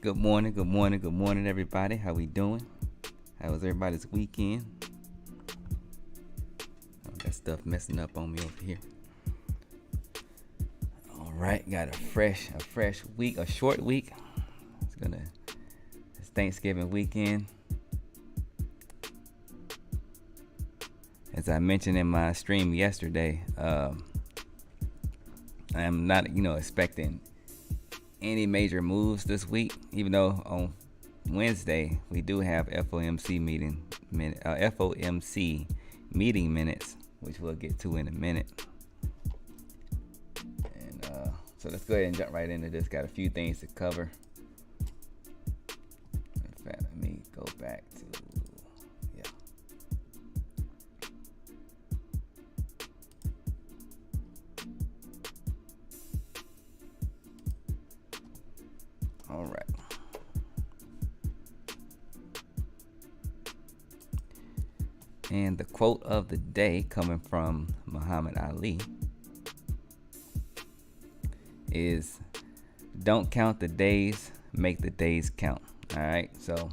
Good morning, good morning, good morning, everybody. How we doing? How was everybody's weekend? Oh, that stuff messing up on me over here. All right, got a fresh week, a short week. It's Thanksgiving weekend. As I mentioned in my stream yesterday, I am not, expecting any major moves this week, even though on Wednesday we do have FOMC meeting minutes, which we'll get to in a minute. And so let's go ahead and jump right into this. Got a few things to cover. In fact, let me go back to All right. And the quote of the day, coming from Muhammad Ali, is "Don't count the days, make the days count." All right. So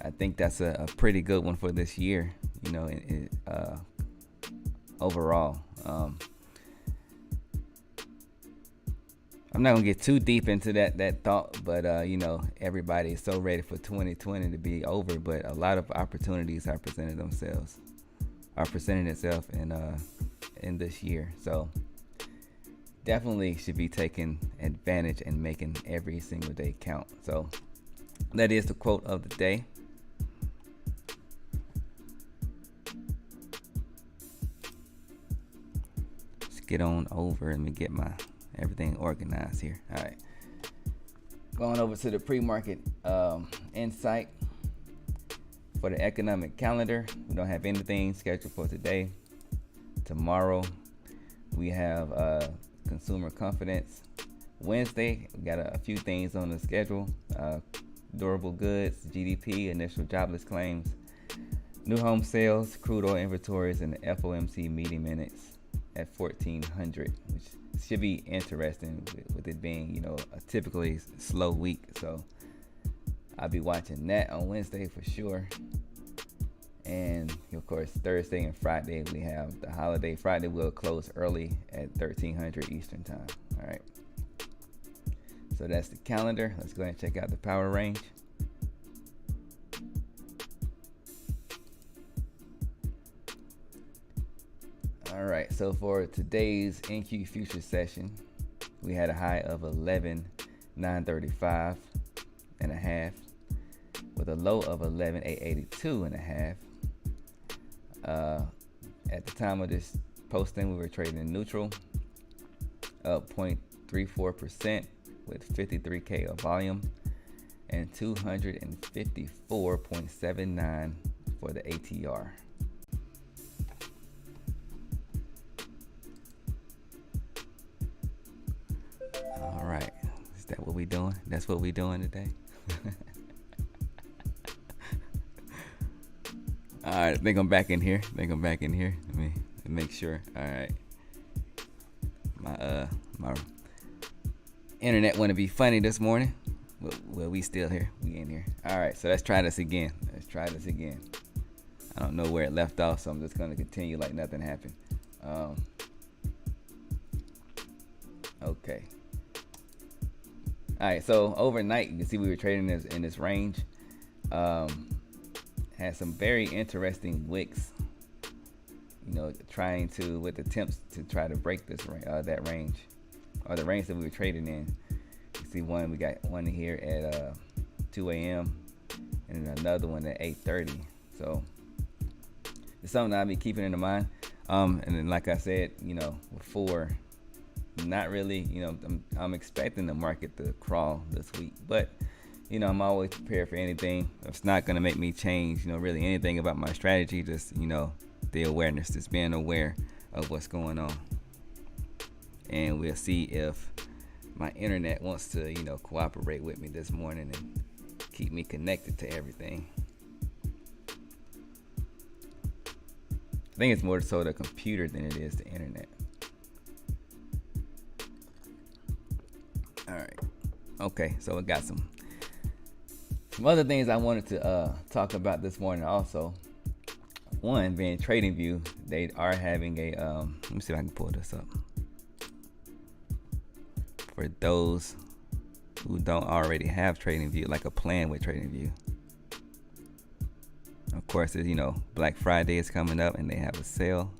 I think that's a pretty good one for this year, overall. I'm not gonna get too deep into that thought, but everybody is so ready for 2020 to be over. But a lot of opportunities are presenting itself in this year. So definitely should be taking advantage and making every single day count. So that is the quote of the day. Let's get on over and get my everything organized here. All right, going over to the pre-market insight for the economic calendar. We don't have anything scheduled for today. Tomorrow we have consumer confidence. Wednesday we got a few things on the schedule: durable goods, GDP, initial jobless claims, new home sales, crude oil inventories, and the FOMC meeting minutes at 1400, which should be interesting with it being, a typically slow week. So I'll be watching that on Wednesday for sure. And of course, Thursday and Friday we have the holiday. Friday will close early at 1300 Eastern time. All right. So that's the calendar. Let's go ahead and check out the power range. All right, so for today's NQ futures session, we had a high of 11,935 and a half, with a low of 11,882 and a half. At the time of this posting, we were trading in neutral, up 0.34% with 53K of volume and 254.79 for the ATR. All right, is that what we doing? That's what we doing today. All right, I think I'm back in here. Let me make sure. All right, my internet want to be funny this morning. Well, we still here. We in here. All right, so let's try this again. I don't know where it left off, so I'm just gonna continue like nothing happened. Okay. All right, so overnight, you can see we were trading in this range. Had some very interesting wicks, trying to, with attempts to try to break this that range, or the range that we were trading in. You see we got one here at 2 a.m. and then another one at 8:30. So it's something I'll be keeping in mind. And then, like I said, before, not really, I'm expecting the market to crawl this week, but I'm always prepared for anything. It's not going to make me change, really anything about my strategy. Just, the awareness, just being aware of what's going on. And we'll see if my internet wants to, cooperate with me this morning and keep me connected to everything. I think it's more so the computer than it is the internet. All right. Okay, so we got some other things I wanted to talk about this morning also. One being TradingView, they are having a let me see if I can pull this up. For those who don't already have TradingView, like a plan with TradingView. Of course, Black Friday is coming up and they have a sale.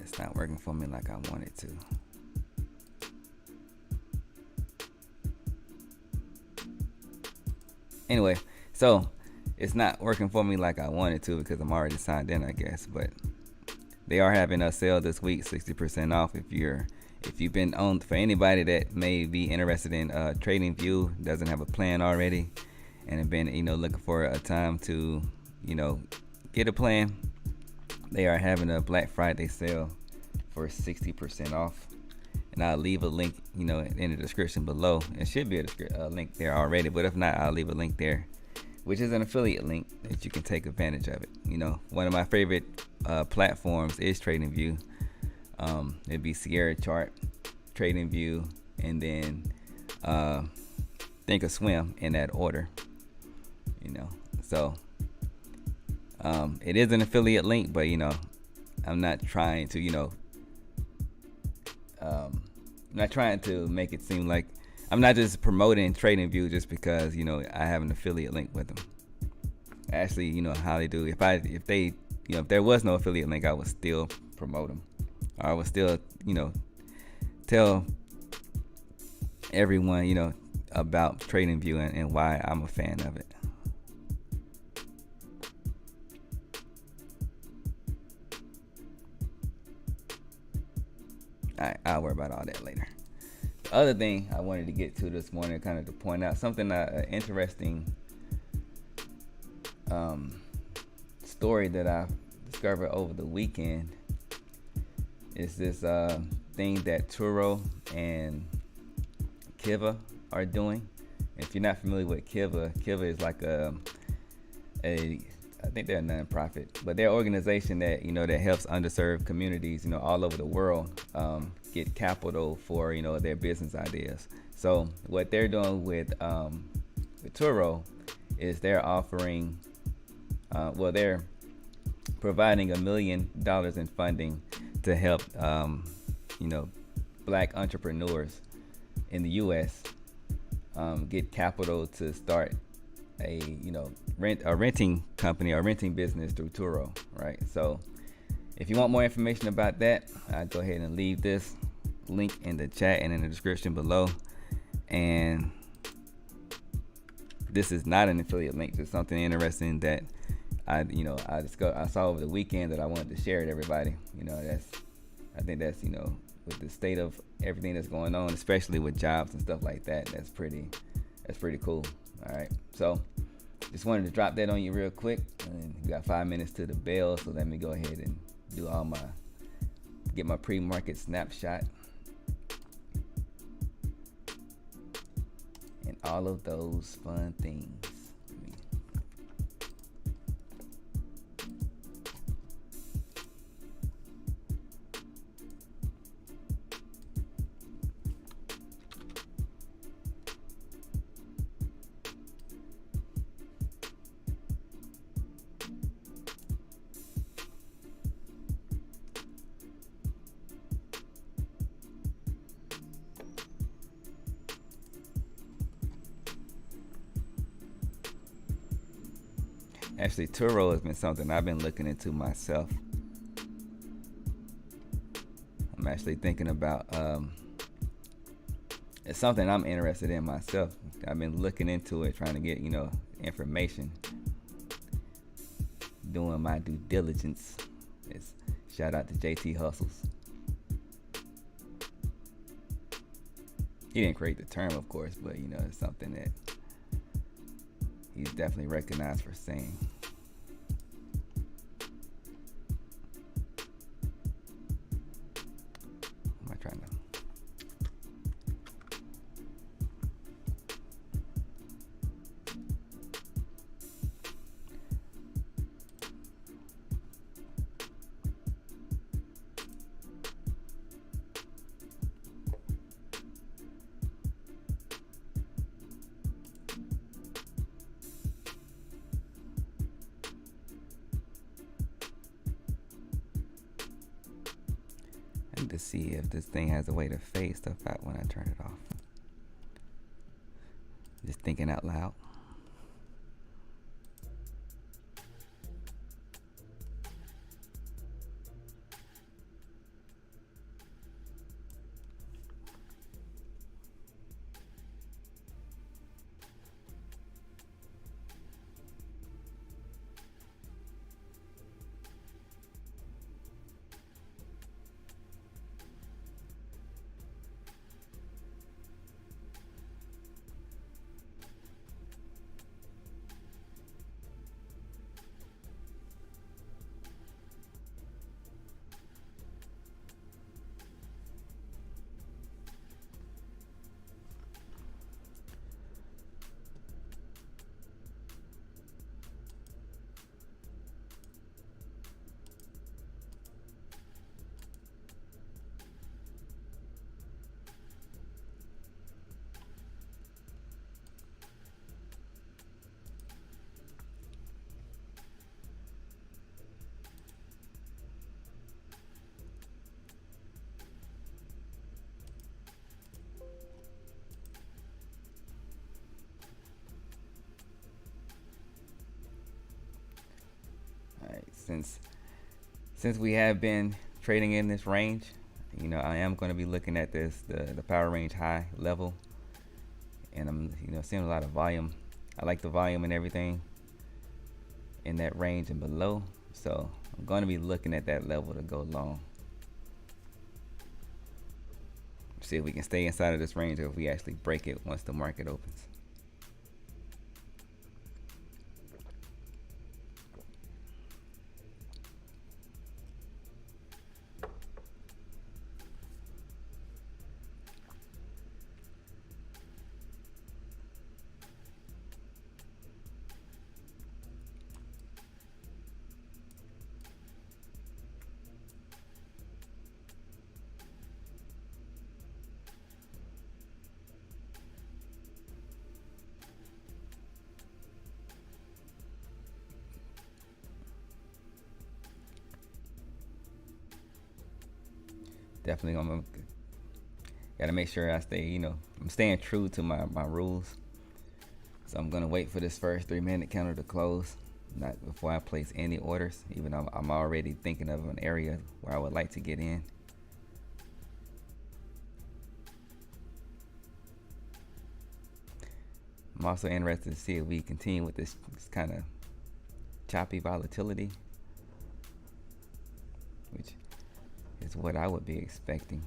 It's not working for me like I want it to. Anyway, so it's not working for me like I wanted to because I'm already signed in, I guess. But they are having a sale this week, 60% off. If you've been on, for anybody that may be interested in TradingView, doesn't have a plan already, and have been looking for a time to get a plan, they are having a Black Friday sale for 60% off. And I'll leave a link, in the description below. It should be a link there already, but if not, I'll leave a link there, which is an affiliate link that you can take advantage of it. One of my favorite platforms is TradingView. It'd be Sierra Chart, TradingView, and then Thinkorswim in that order. So it is an affiliate link, but I'm not trying to I'm not trying to make it seem like I'm not just promoting TradingView just because I have an affiliate link with them. Actually, how they do. If there was no affiliate link, I would still promote them. Or I would still tell everyone about TradingView and why I'm a fan of it. Alright, I'll worry about all that later. The other thing I wanted to get to this morning, kind of to point out something interesting story that I discovered over the weekend is this thing that Turo and Kiva are doing. If you're not familiar with Kiva is like I think they're a nonprofit, but they're an organization that that helps underserved communities all over the world get capital for their business ideas. So what they're doing with Turo is they're offering they're providing $1 million in funding to help black entrepreneurs in the U.S. Get capital to start a renting company or renting business through Turo, right? So if you want more information about that, I'll go ahead and leave this link in the chat and in the description below. And this is not an affiliate link, just something interesting that I saw over the weekend that I wanted to share with everybody. I think that's with the state of everything that's going on, especially with jobs and stuff like that, that's pretty cool. All right, so just wanted to drop that on you real quick, and we got 5 minutes to the bell, so let me go ahead and get my pre-market snapshot and all of those fun things. Actually, Turo has been something I've been looking into myself. I'm actually thinking about it's something I'm interested in myself. I've been looking into it, trying to get information, doing my due diligence. Shout out to JT Hustles. He didn't create the term, of course, but it's something that he's definitely recognized for saying. Am I trying to? To see if this thing has a way to fade stuff out when I turn it off. Just thinking out loud. All right, since we have been trading in this range, I am going to be looking at the power range high level, and I'm seeing a lot of volume. I like the volume and everything in that range and below, so I'm going to be looking at that level to go long. See if we can stay inside of this range, or if we actually break it once the market opens. Definitely gotta make sure I stay, I'm staying true to my rules. So I'm gonna wait for this first 3-minute candle to close, not before I place any orders, even though I'm already thinking of an area where I would like to get in. I'm also interested to see if we continue with this kind of choppy volatility, which is what I would be expecting.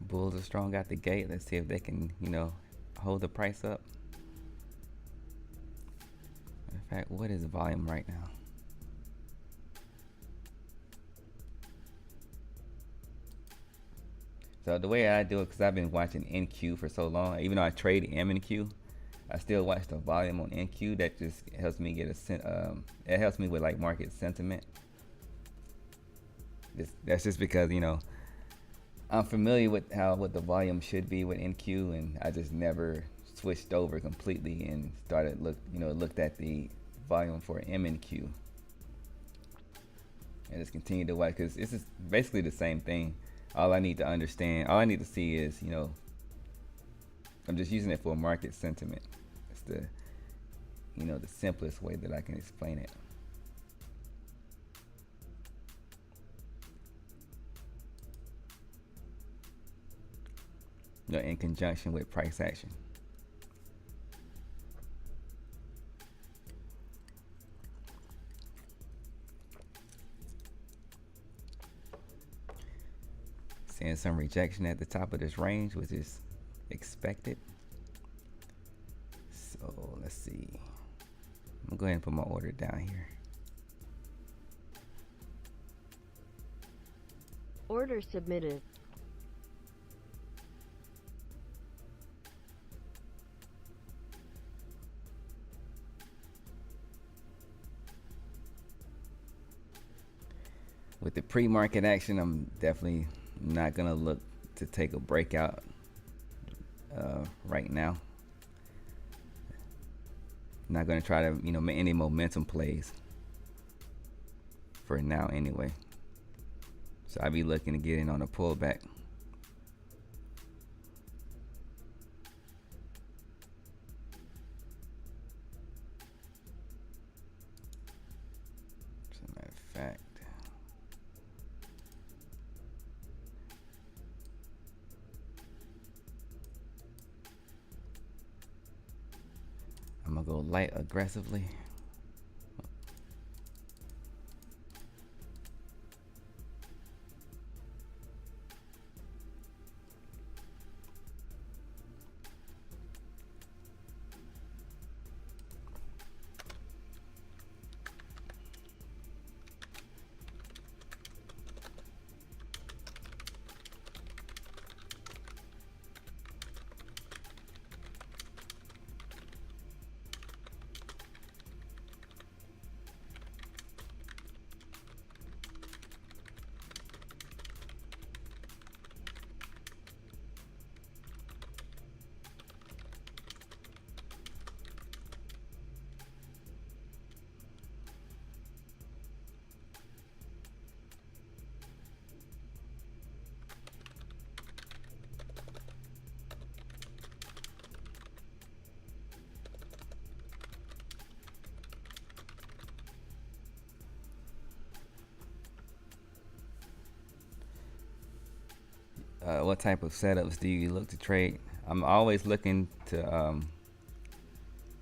Bulls are strong out the gate. Let's see if they can, hold the price up. In fact, what is the volume right now? So the way I do it, because I've been watching NQ for so long, even though I trade M and Q, I still watch the volume on NQ. That just helps me get it helps me with like market sentiment. That's just because I'm familiar with how what the volume should be with NQ, and I just never switched over completely and started looked at the volume for MNQ and just continued to watch because this is basically the same thing. All I need to understand, all I need to see is I'm just using it for market sentiment. It's the simplest way that I can explain it. In conjunction with price action. Seeing some rejection at the top of this range, which is expected. So let's see. I'm gonna go ahead and put my order down here. Order submitted. With the pre-market action, I'm definitely not gonna look to take a breakout right now. Not gonna try to make any momentum plays for now anyway. So I'll be looking to get in on a pullback. As a matter of fact, I'm gonna go light aggressively. What type of setups do you look to trade? I'm always looking to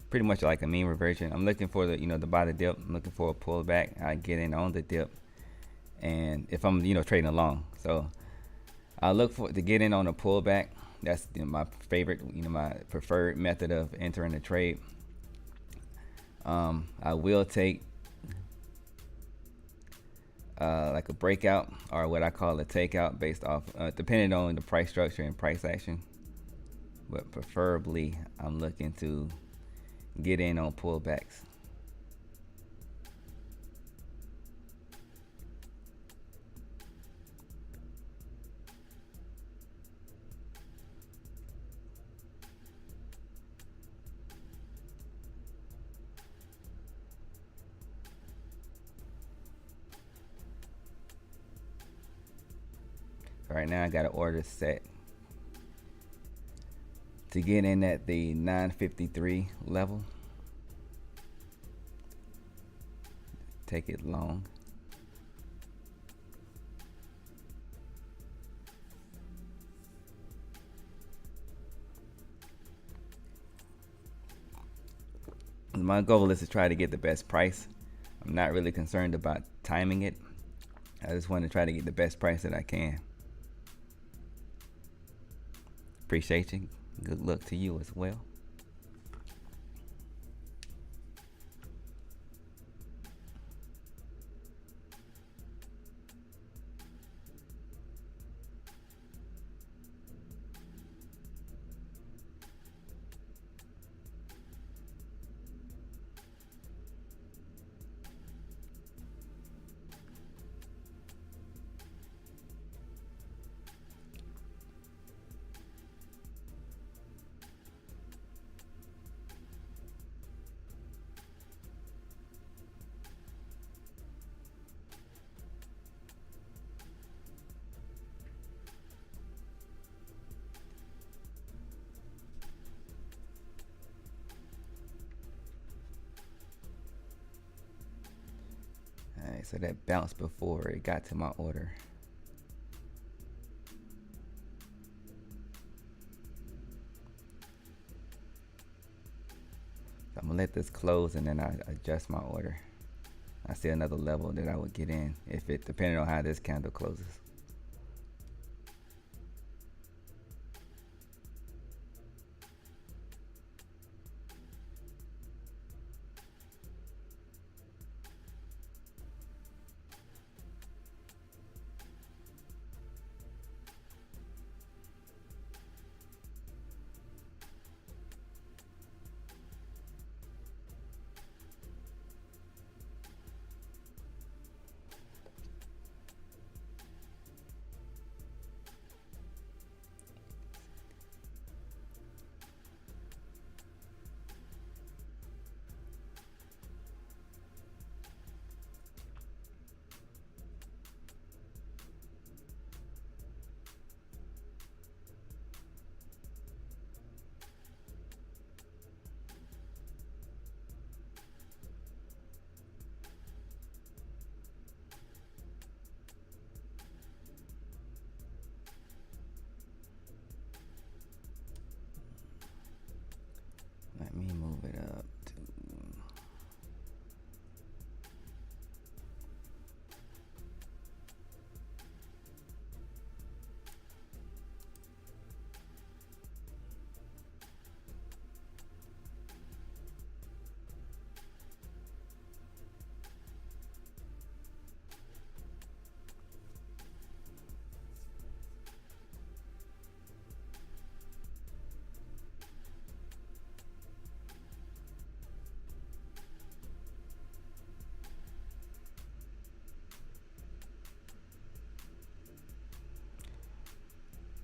pretty much like a mean reversion. I'm looking for the buy the dip. I'm looking for a pullback. I get in on the dip, and if I'm trading along, so I look for to get in on a pullback. That's my favorite, my preferred method of entering a trade. I will take like a breakout or what I call a takeout based off, depending on the price structure and price action. But preferably, I'm looking to get in on pullbacks. Right now I got an order set to get in at the 953 level. Take it long. My goal is to try to get the best price. I'm not really concerned about timing it. I just want to try to get the best price that I can. Appreciate you. Good luck to you as well. Alright, so that bounced before it got to my order. So I'm gonna let this close and then I adjust my order. I see another level that I would get in if it, depending on how this candle closes. Let me move it up to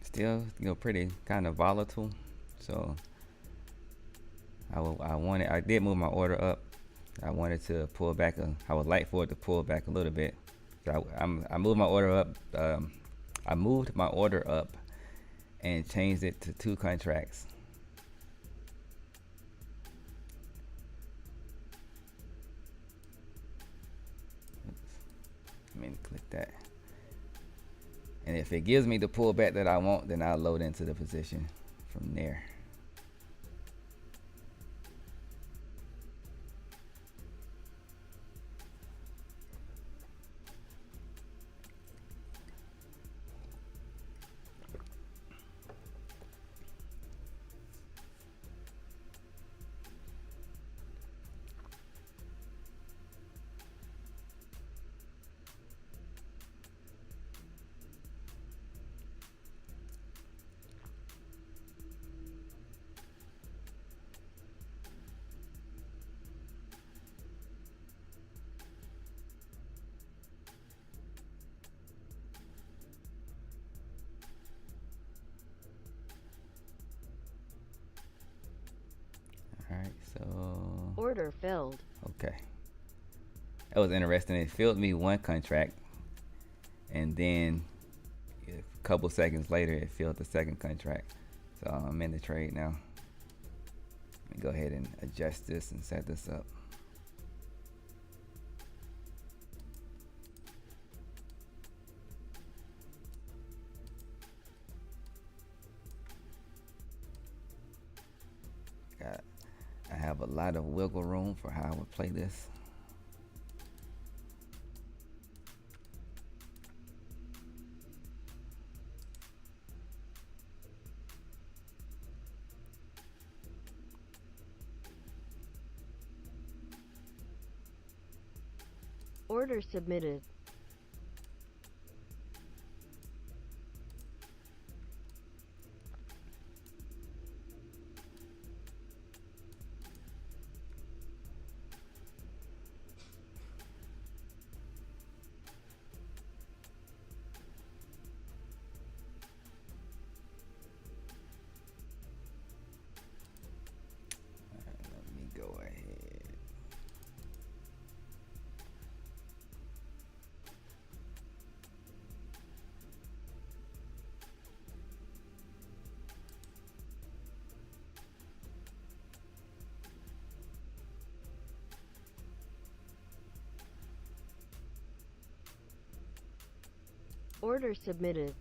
still, pretty kind of volatile. So I did move my order up. I wanted to pull back. I would like for it to pull back a little bit. So I moved my order up. I moved my order up and changed it to 2 contracts. Oops. I mean, click that. And if it gives me the pullback that I want, then I'll load into the position from there. Alright, so Order filled. okay. That was interesting. It filled me 1 contract, and then a couple seconds later it filled the 2nd contract. So I'm in the trade now. Let me go ahead and adjust this and set this up. I have a lot of wiggle room for how I would play this. Order submitted. Let me go ahead. Order submitted.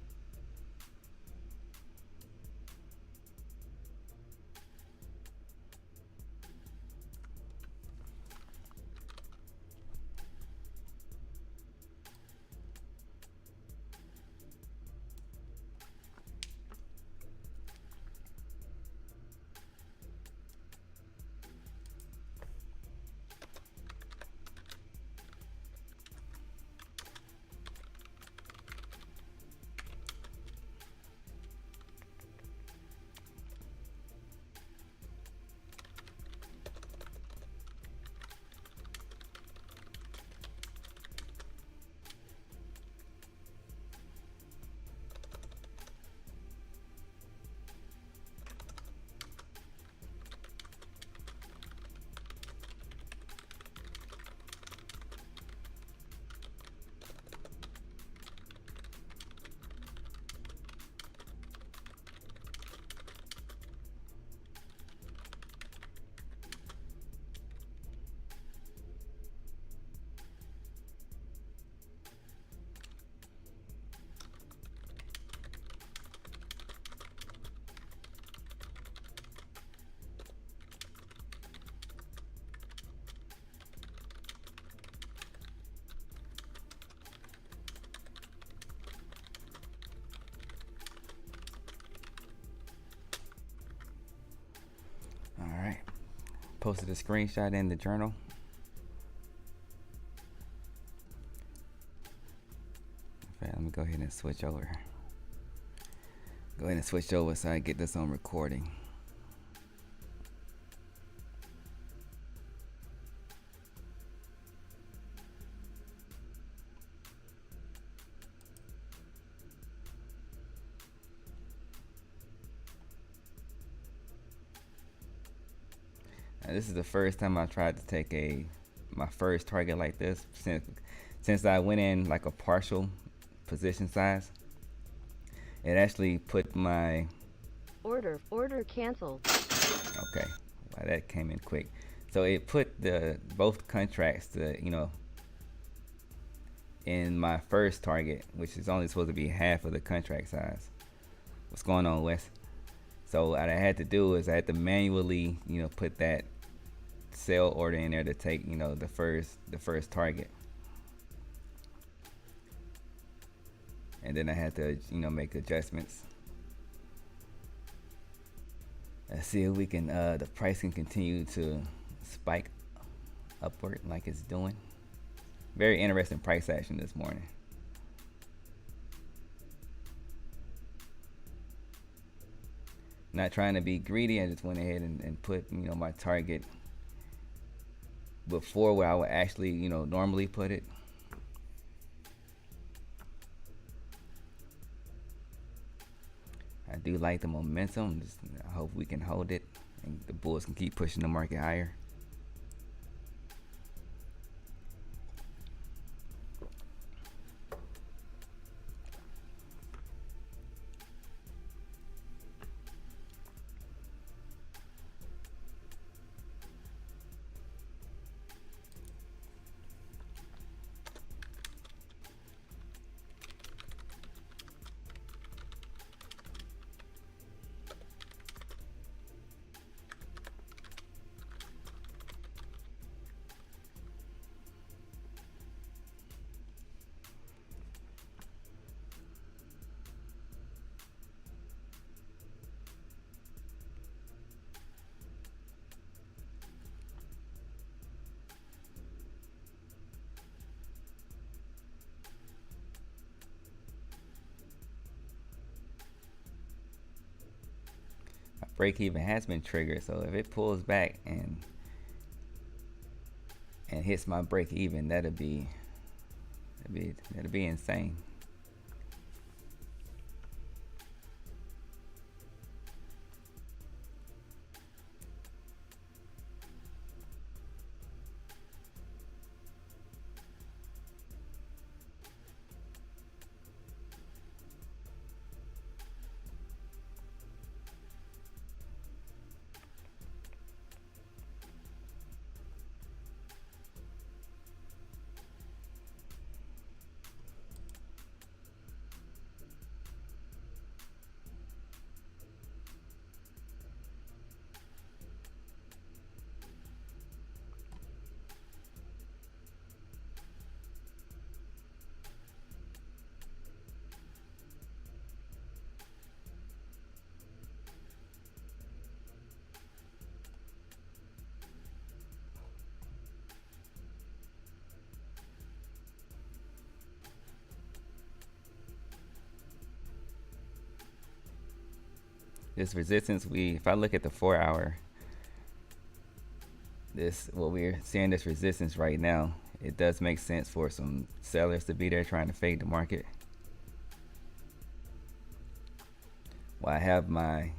All right. Posted a screenshot in the journal. Okay, let me go ahead and switch over. Go ahead and switch over so I get this on recording. Now, this is the first time I tried to take my first target like this since I went in like a partial position size. It actually put my Order canceled. okay. Wow, that came in quick. So it put both contracts in my first target, which is only supposed to be half of the contract size. What's going on, Wes? So what I had to do is I had to manually, put that sell order in there to take, the first target. And then I had to, make adjustments. Let's see if we can, the price can continue to spike upward like it's doing. Very interesting price action this morning. Not trying to be greedy, I just went ahead and put, my target before where I would actually, normally put it. I do like the momentum. I hope we can hold it and the bulls can keep pushing the market higher. Break even has been triggered, so if it pulls back and hits my break even, that'll be insane. this resistance, if I look at the 4 hour, this what we're seeing, this resistance right now, it does make sense for some sellers to be there trying to fade the market. Well, I have my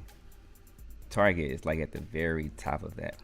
target is like at the very top of that.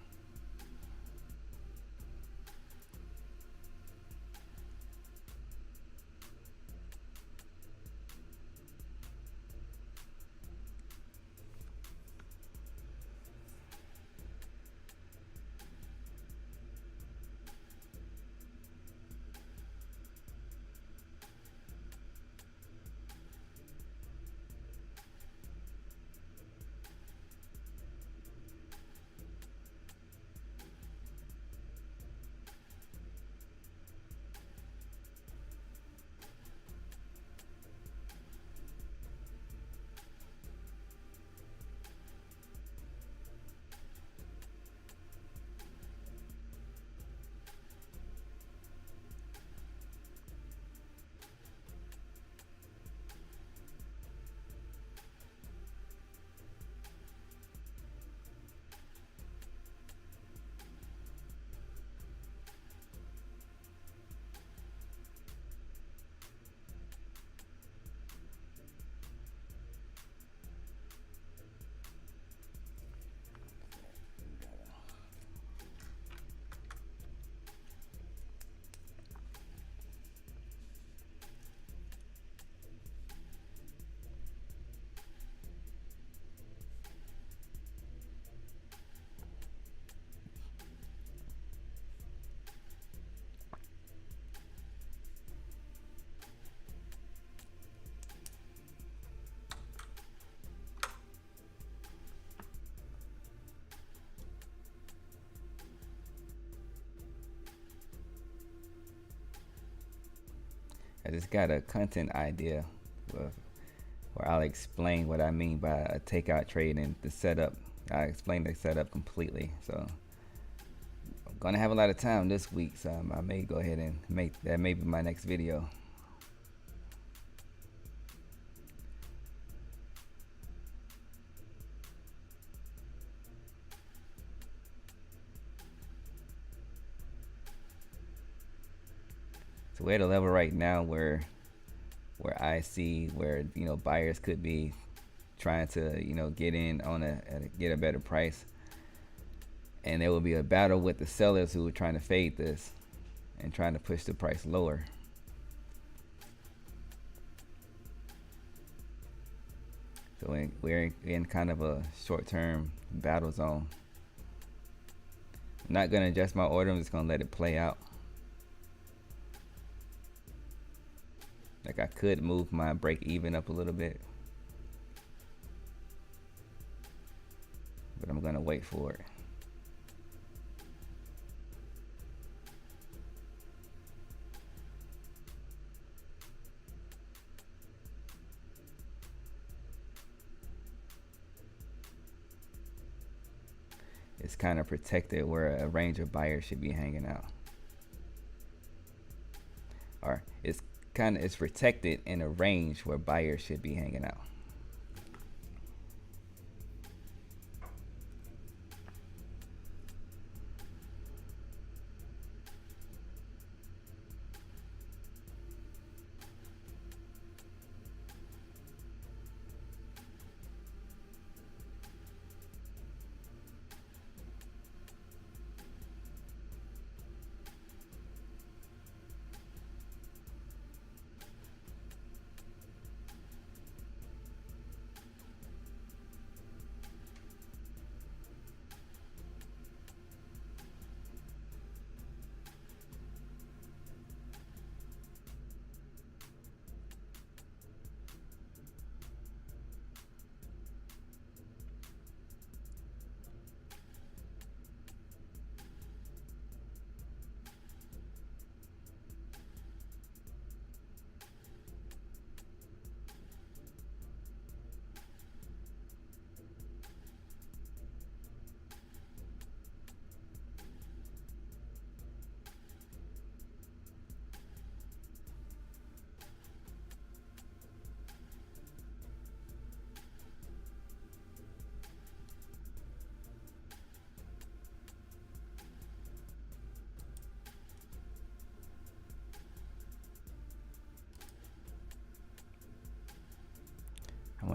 I just got a content idea where I'll explain what I mean by a takeout trade and the setup. I explain the setup completely. So I'm gonna have a lot of time this week, so I may go ahead and make that maybe my next video. So we're at a level right now where I see where, you know, buyers could be trying to, you know, get in on get a better price, and there will be a battle with the sellers who are trying to fade this and trying to push the price lower. So we're in kind of a short-term battle zone. I'm not gonna adjust my order, I'm just gonna let it play out. Like, I could move my break even up a little bit, but I'm gonna wait for it. It's kind of protected where a range of buyers should be hanging out, or it's protected in a range where buyers should be hanging out.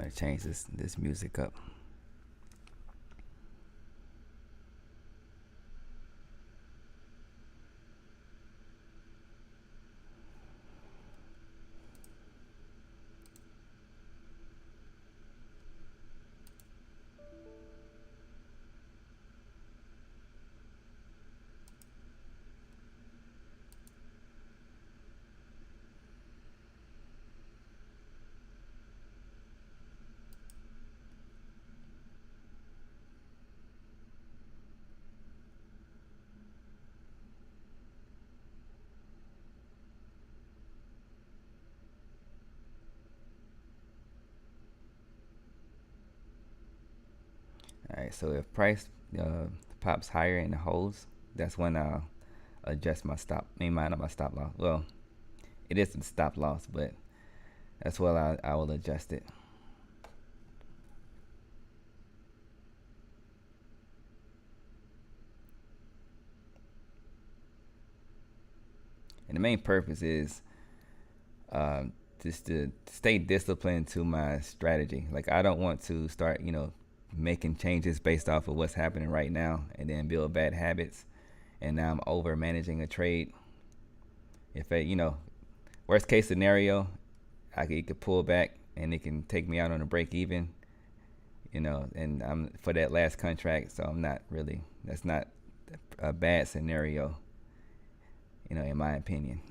to change this music up. All right, so if price pops higher and holds, that's when I'll adjust my stop. Not my stop loss. Well, it is a stop loss, but that's when I will adjust it. And the main purpose is just to stay disciplined to my strategy. Like I don't want to start, making changes based off of what's happening right now and then build bad habits. And now I'm over managing a trade. If worst case scenario, it could pull back and it can take me out on a break even. And I'm for that last contract, so I'm not really. That's not a bad scenario, in my opinion.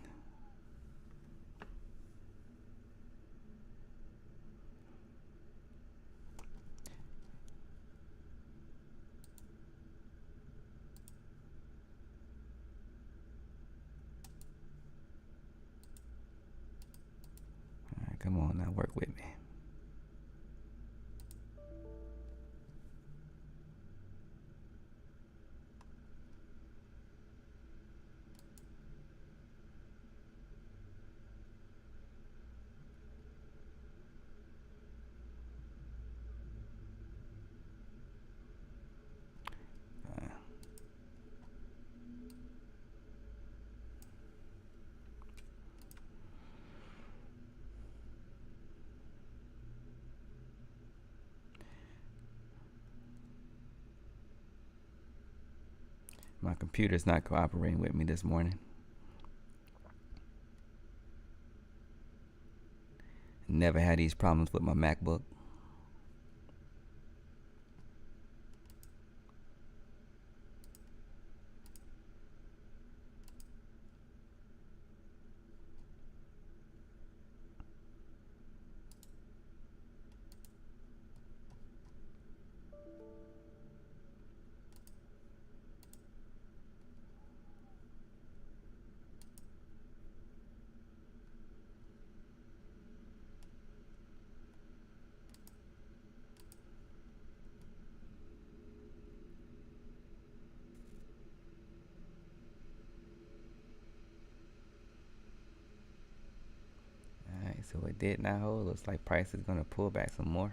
All right, come on now, work with me. My computer's not cooperating with me this morning. Never had these problems with my MacBook. Alright, so it did not hold. Looks like price is gonna pull back some more.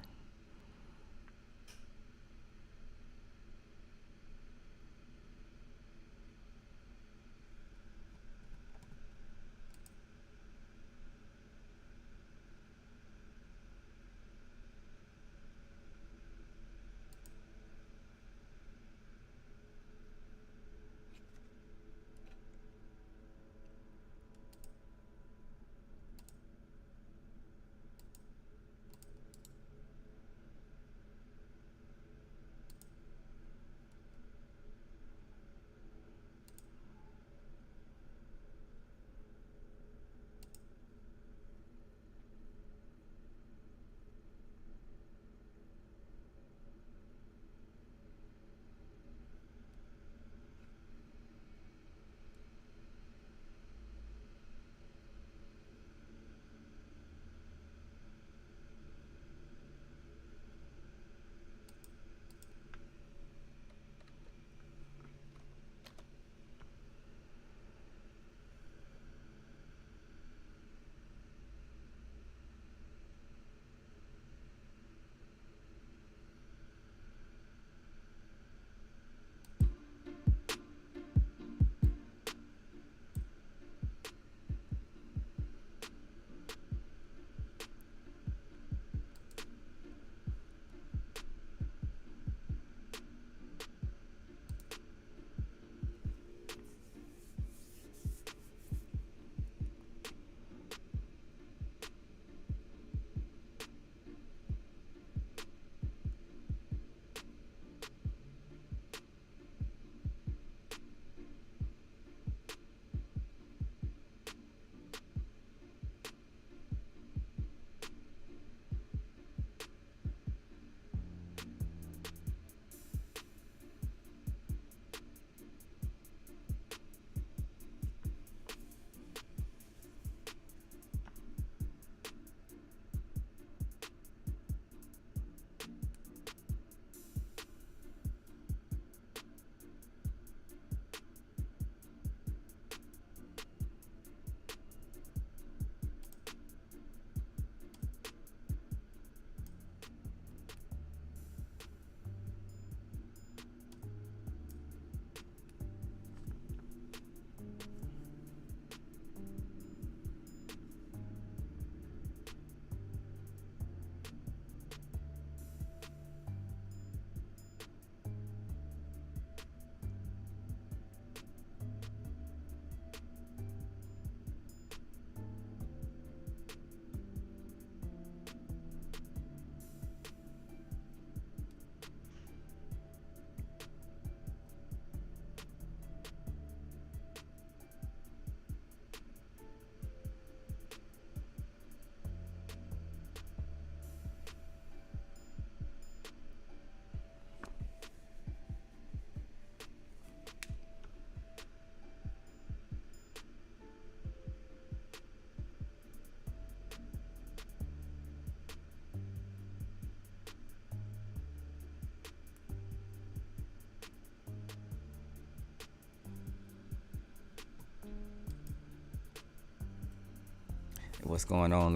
What's going on,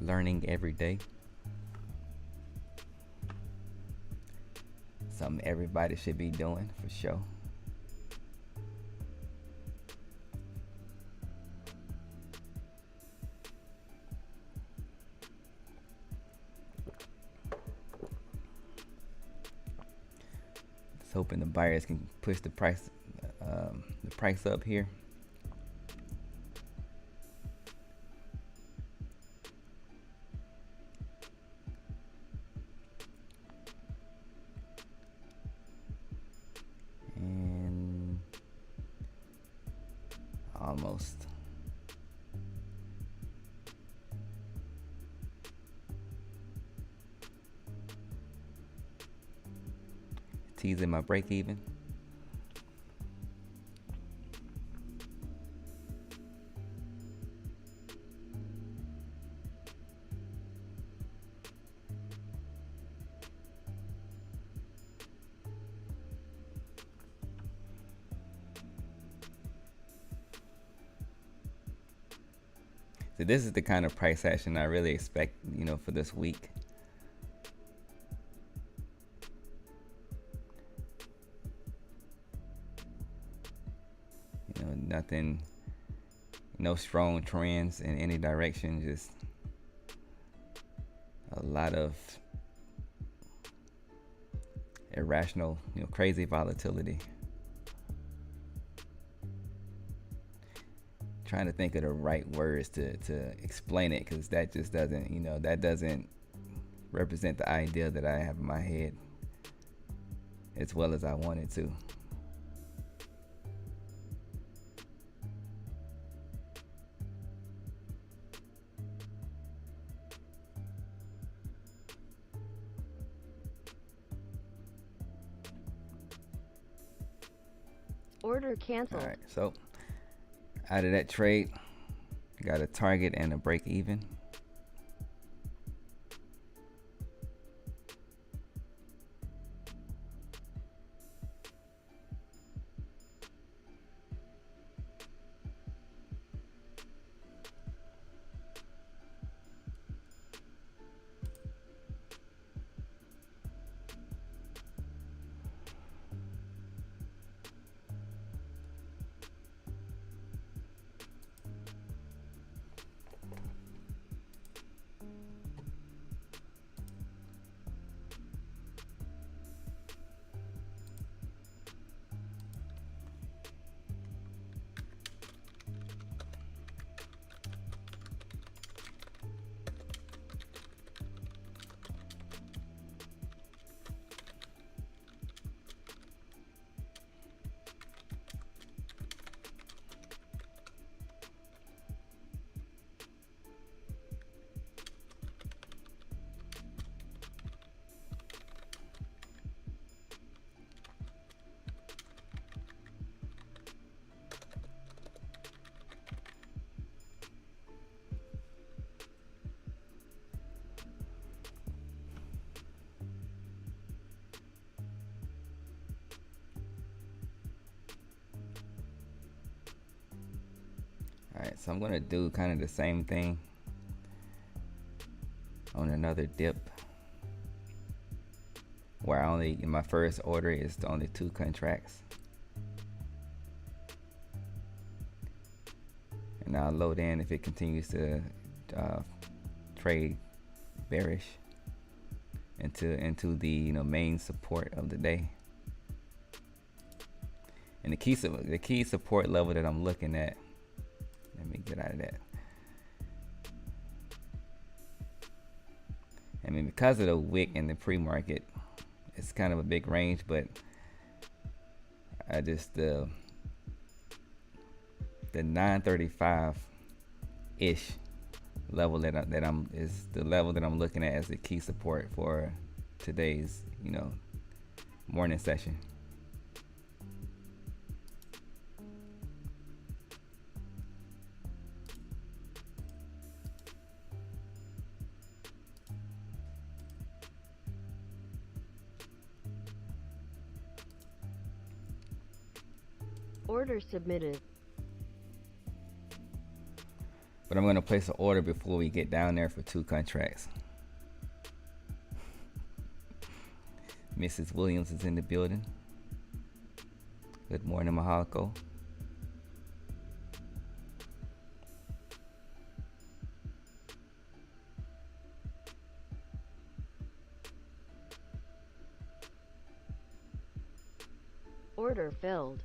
learning every day. Something everybody should be doing for sure. Just hoping the buyers can push the price up here. And almost. Teasing my break even. So this is the kind of price action I really expect, for this week. Nothing, no strong trends in any direction, just a lot of irrational, crazy volatility. Trying to think of the right words to explain it, because that just doesn't, that doesn't represent the idea that I have in my head as well as I want it to. Order canceled. All right, so out of that trade, got a target and a break even. Alright, so I'm gonna do kind of the same thing on another dip, where in my first order is only 2 contracts, and I'll load in if it continues to trade bearish into the main support of the day. And the key support level that I'm looking at, let me get out of that. I mean, because of the wick and the pre-market, it's kind of a big range, but I just the 935 ish level is the level that I'm looking at as the key support for today's morning session. Order submitted. But I'm going to place an order before we get down there for 2 contracts. Mrs. Williams is in the building. Good morning, Mahako. Order filled.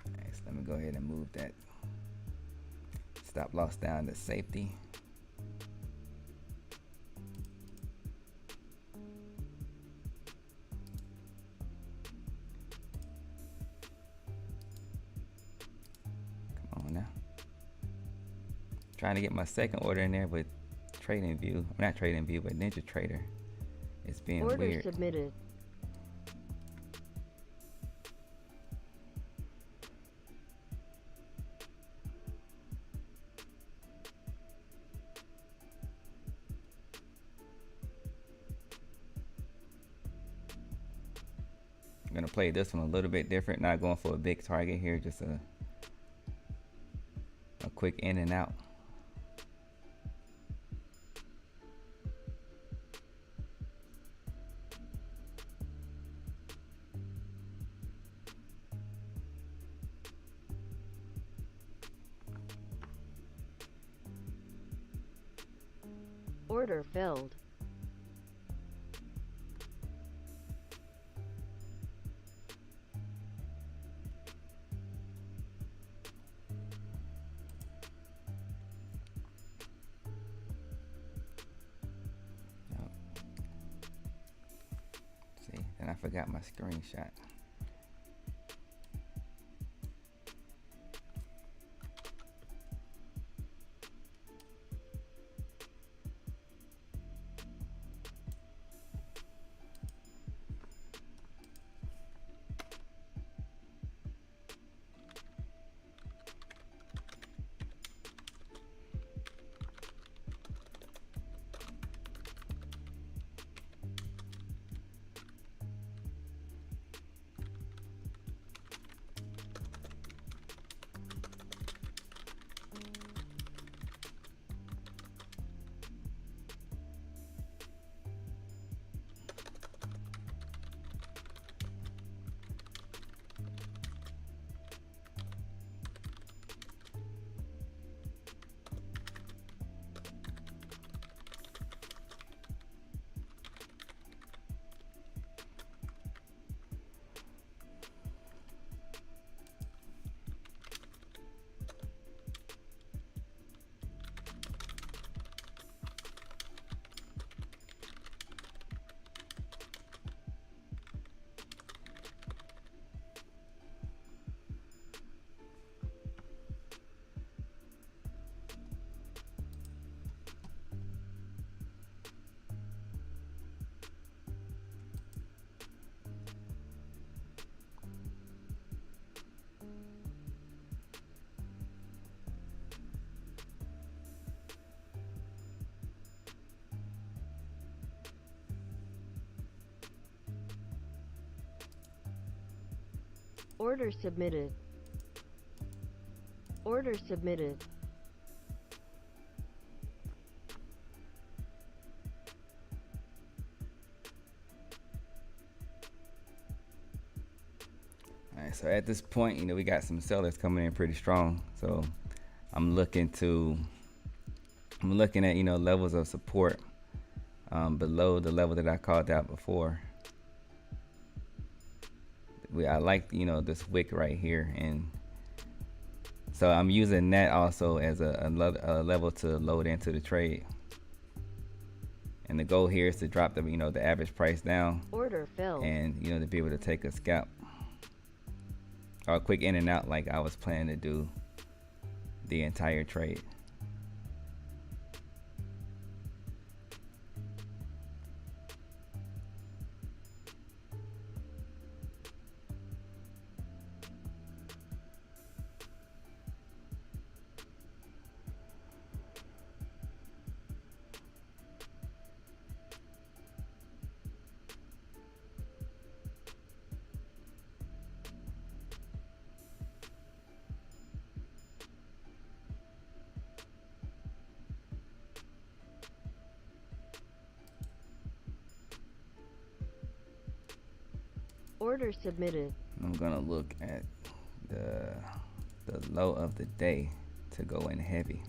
Alright, so let me go ahead and move that stop loss down to safety. Come on now. Trying to get my second order in there, but Trading View, not Trading View, but Ninja Trader, it's being Order weird. submitted. I'm gonna play this one a little bit different, not going for a big target here, just a quick in and out. Order filled. See, then I forgot my screenshot. Order submitted. Order submitted. All right, so at this point, you know, we got some sellers coming in pretty strong. So I'm looking at, you know, levels of support below the level that I called out before. I like, you know, this wick right here, and so I'm using that also as a level to load into the trade. And the goal here is to drop the, you know, the average price down. Order filled. And, you know, to be able to take a scalp or a quick in and out like I was planning to do the entire trade. Order submitted. I'm gonna look at the low of the day to go in heavy.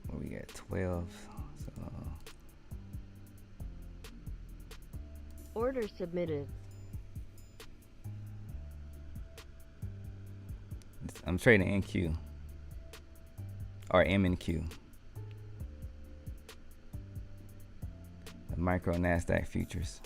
Where we got 12. So Order submitted. I'm trading NQ or M and Q. The micro NASDAQ futures.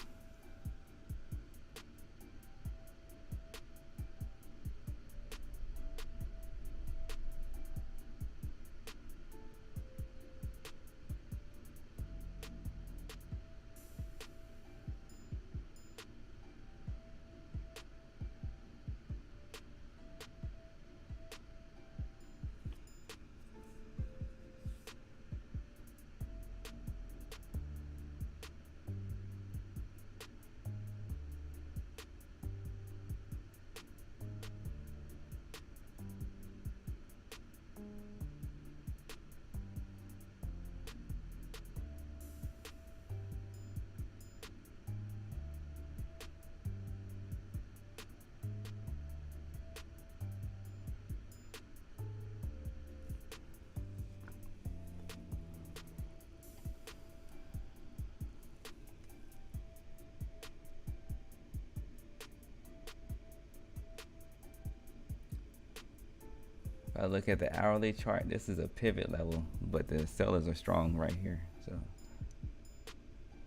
If I look at the hourly chart, this is a pivot level, but the sellers are strong right here. So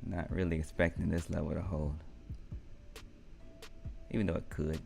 not really expecting this level to hold, even though it could.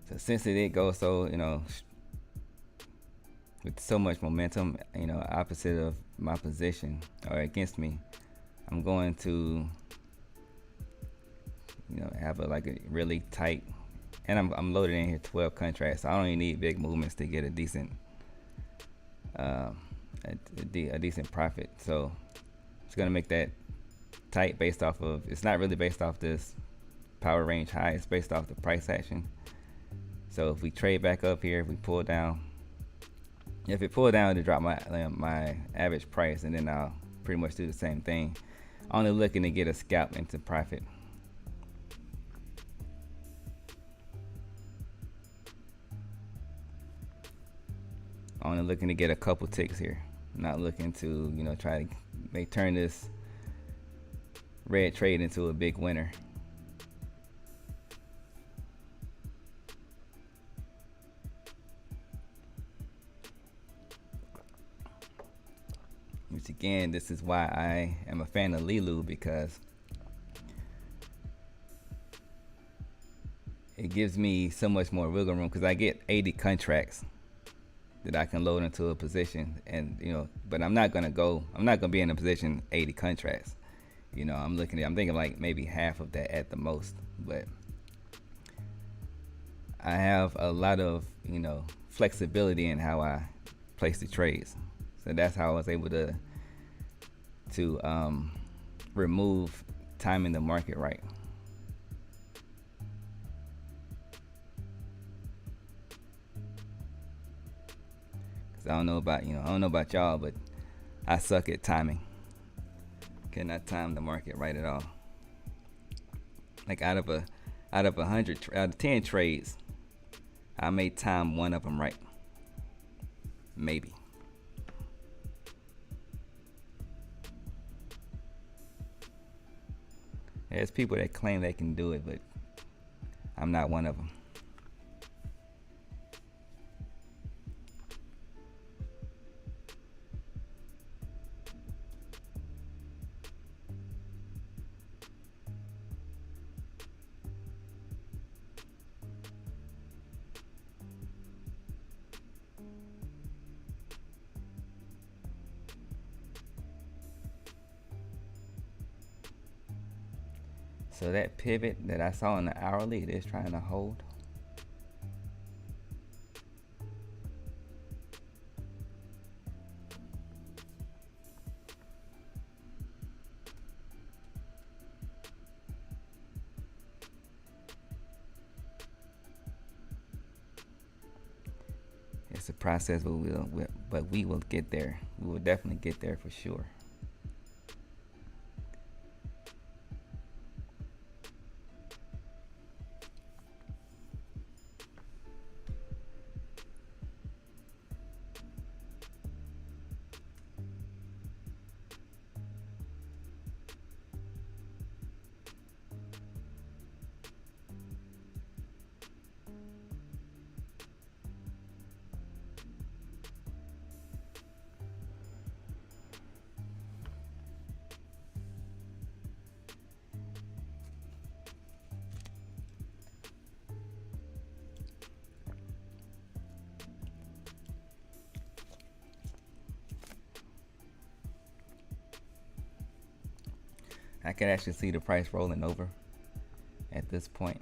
So since it did go so, with so much momentum, opposite of my position or against me, I'm going to, have a really tight, and I'm loaded in here 12 contracts. So I don't even need big movements to get a decent, a decent profit. So it's gonna make that tight based off of. It's not really based off this power range high. It's based off the price action. So if we trade back up here, if we pull down, if it pull down to drop my average price, and then I'll pretty much do the same thing. Only looking to get a scalp into profit. Only looking to get a couple ticks here. Not looking to try to turn this red trade into a big winner. Which again, this is why I am a fan of Leeloo, because it gives me so much more wiggle room, because I get 80 contracts that I can load into a position, and but I'm not gonna be in a position 80 contracts. I'm thinking like maybe half of that at the most, but I have a lot of flexibility in how I place the trades. So that's how I was able to remove timing the market right. Cause I don't know about y'all, but I suck at timing. Cannot time the market right at all. Like out of 10 trades, I may time one of them right. Maybe. There's people that claim they can do it, but I'm not one of them. So that pivot that I saw in the hourly, it is trying to hold. It's a process, but we will get there. We will definitely get there for sure. I can actually see the price rolling over at this point.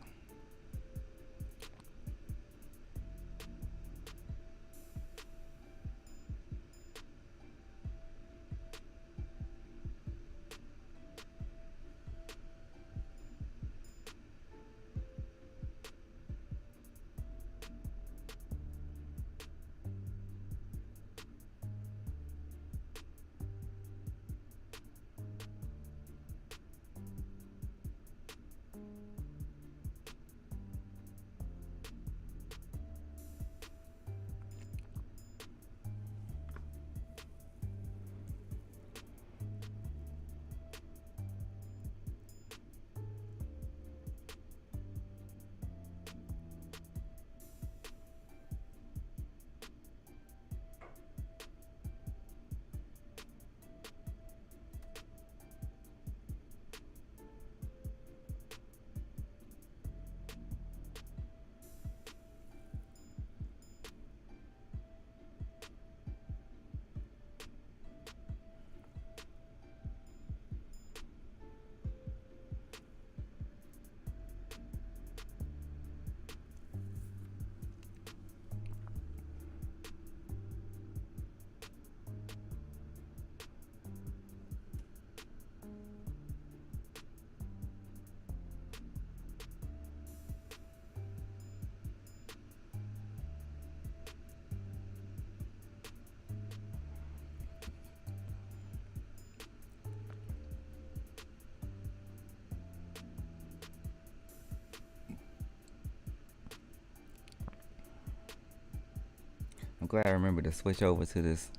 I'm glad I remember to switch over to this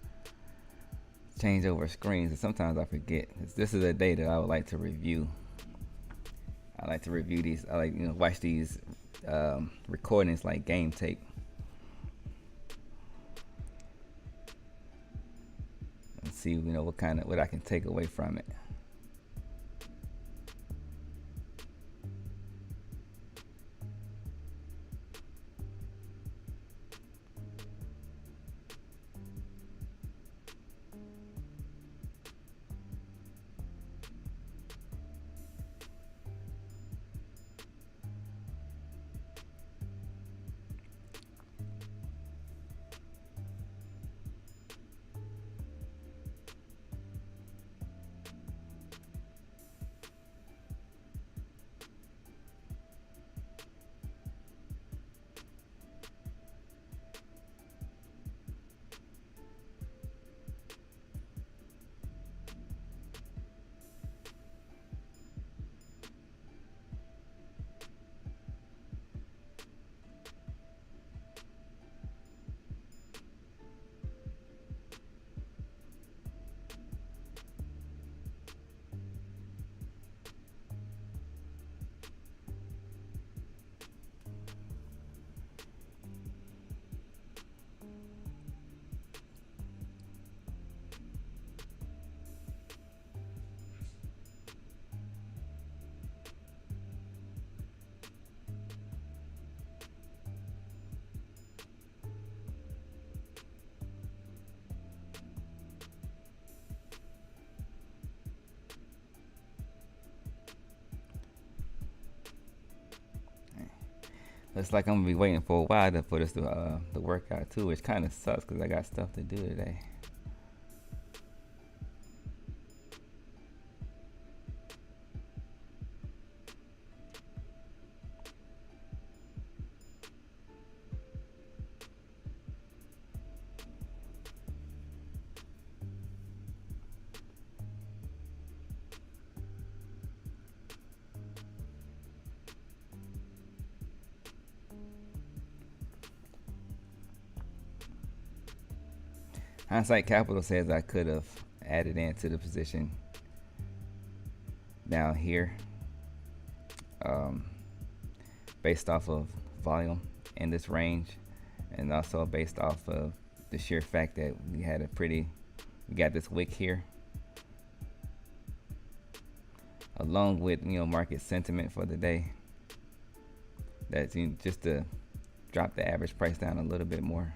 change over screens, and sometimes I forget. This is a day that I would like to review. I like to review these. I like watch these recordings like game tape. And see what I can take away from it. Looks like I'm gonna be waiting for a while for this to work out too, which kind of sucks because I got stuff to do today. Hindsight Capital says I could have added into the position down here, based off of volume in this range, and also based off of the sheer fact that we got this wick here, along with market sentiment for the day. That's just to drop the average price down a little bit more.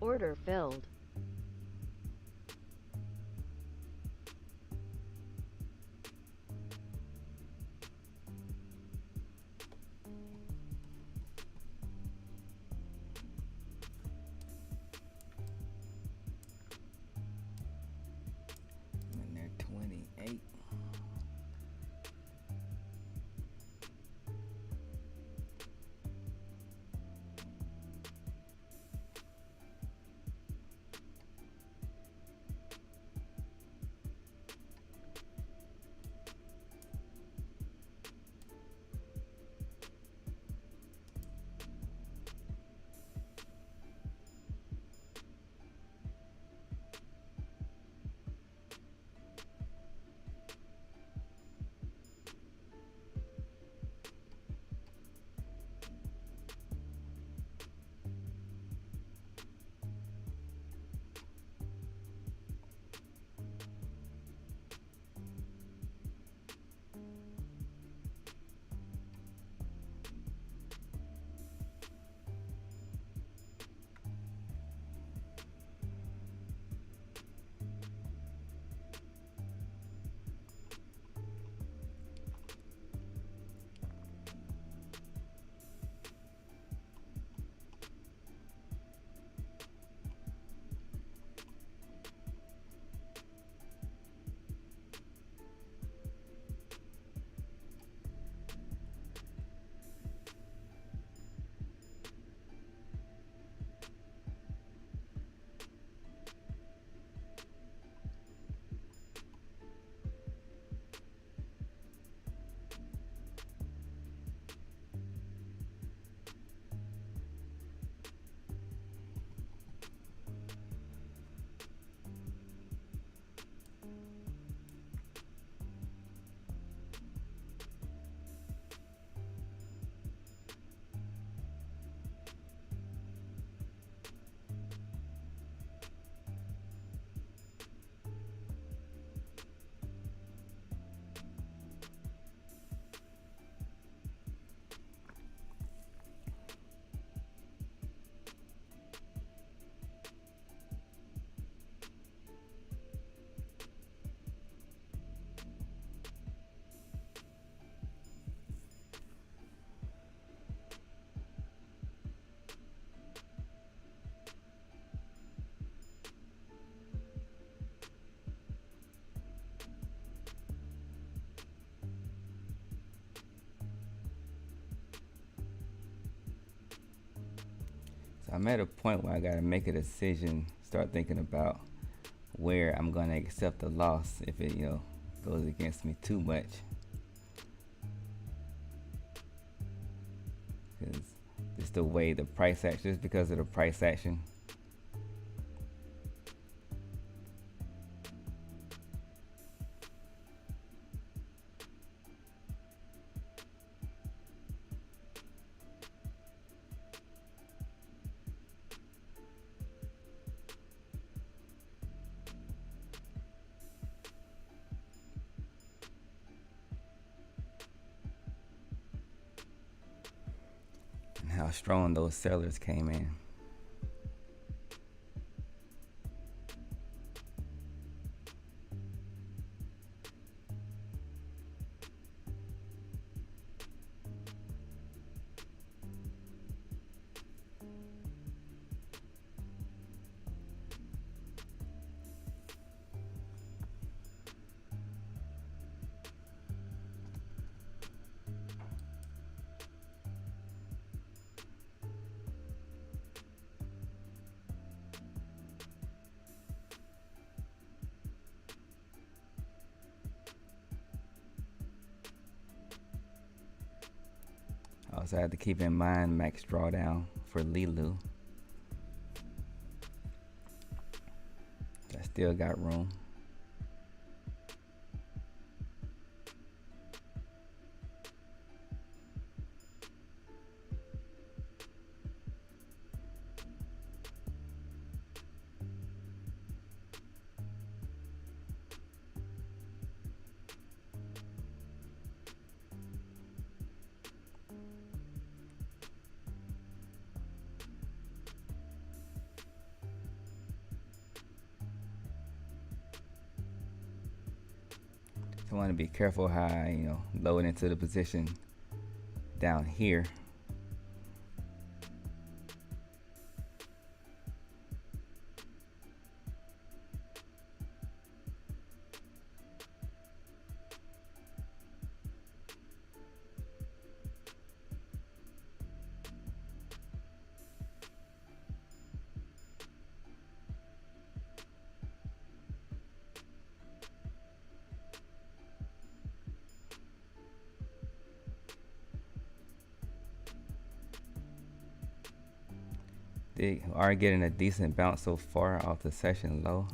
Order filled. And they're 28. So I'm at a point where I gotta make a decision, start thinking about where I'm gonna accept the loss if it, goes against me too much. Because it's the way the price action, just because of the price action. And how strong those sellers came in. Also, I have to keep in mind max drawdown for Leeloo. I still got room. So I want to be careful how I, load into the position down here. They are getting a decent bounce so far off the session low.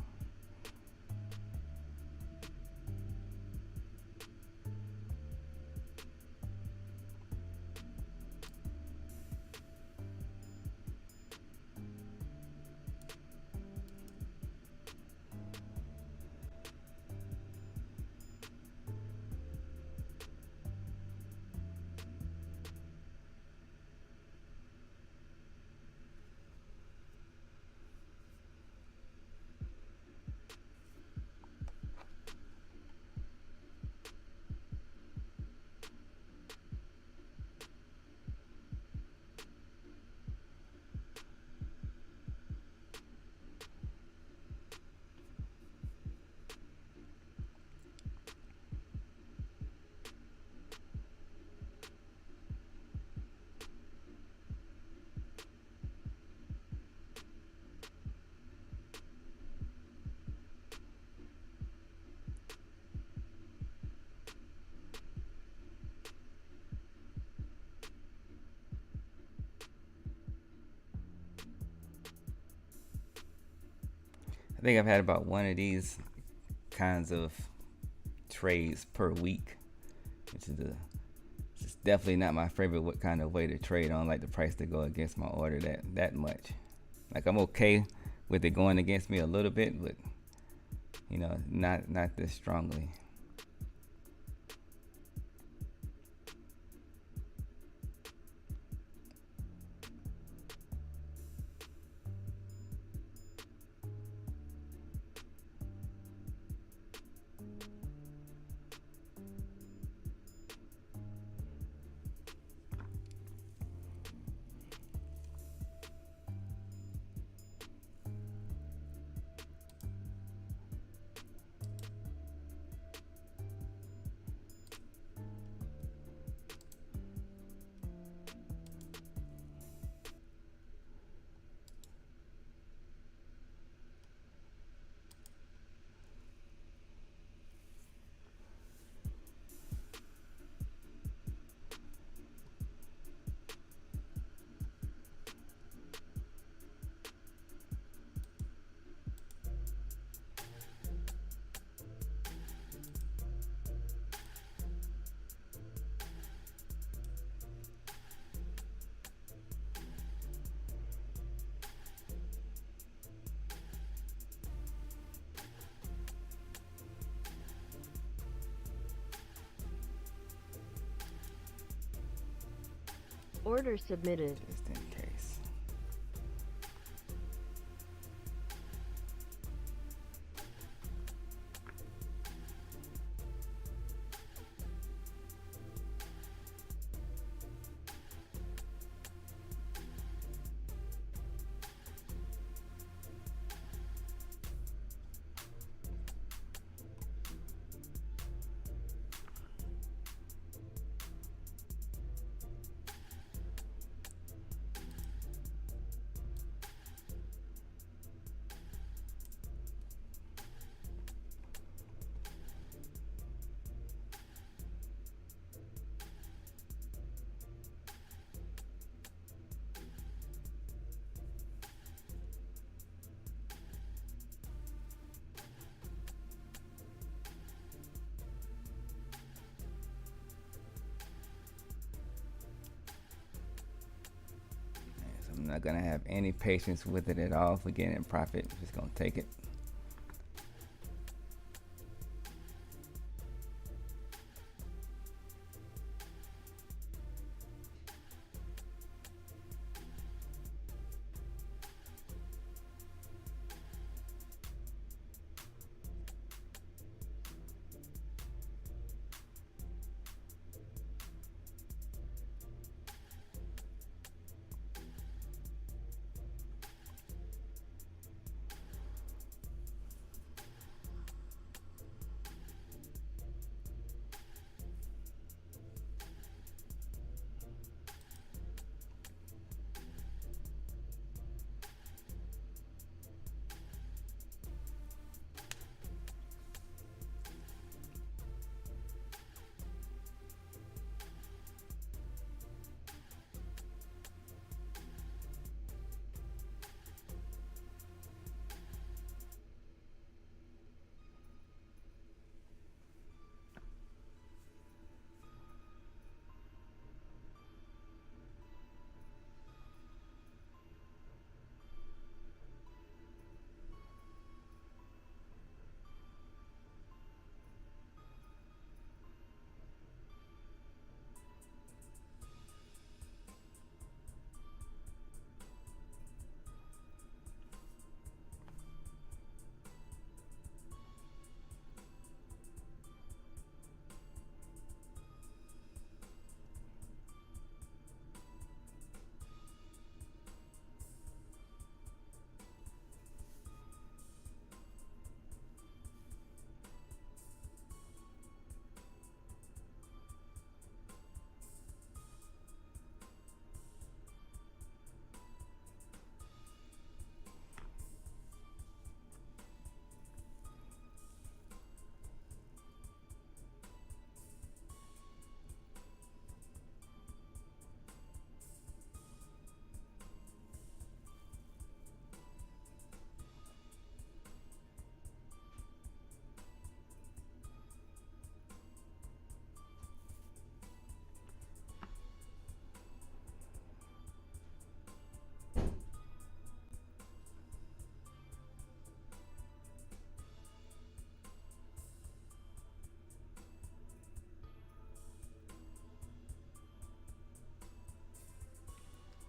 I think I've had about one of these kinds of trades per week, which is it's definitely not my favorite what kind of way to trade. I don't like the price to go against my order that much. Like, I'm okay with it going against me a little bit, but not this strongly. Order submitted. just in case. I'm not gonna have any patience with it at all for getting in profit. I'm just gonna take it.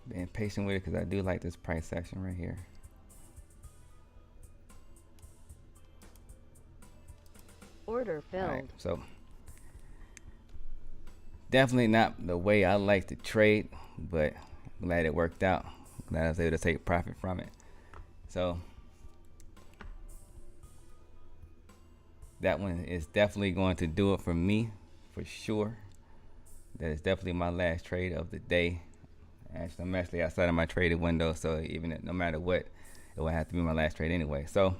Being patient with it because I do like this price action right here. Order filled. All right, so definitely not the way I like to trade, but I'm glad it worked out. Glad I was able to take profit from it. So that one is definitely going to do it for me, for sure. That is definitely my last trade of the day. Actually, I'm actually outside of my traded window, so even no matter what, it will have to be my last trade anyway. So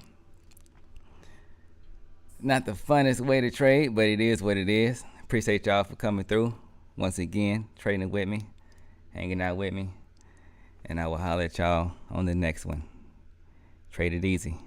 not the funnest way to trade, but it is what it is. Appreciate y'all for coming through once again, trading with me, hanging out with me, and I will holler at y'all on the next one. Trade it easy.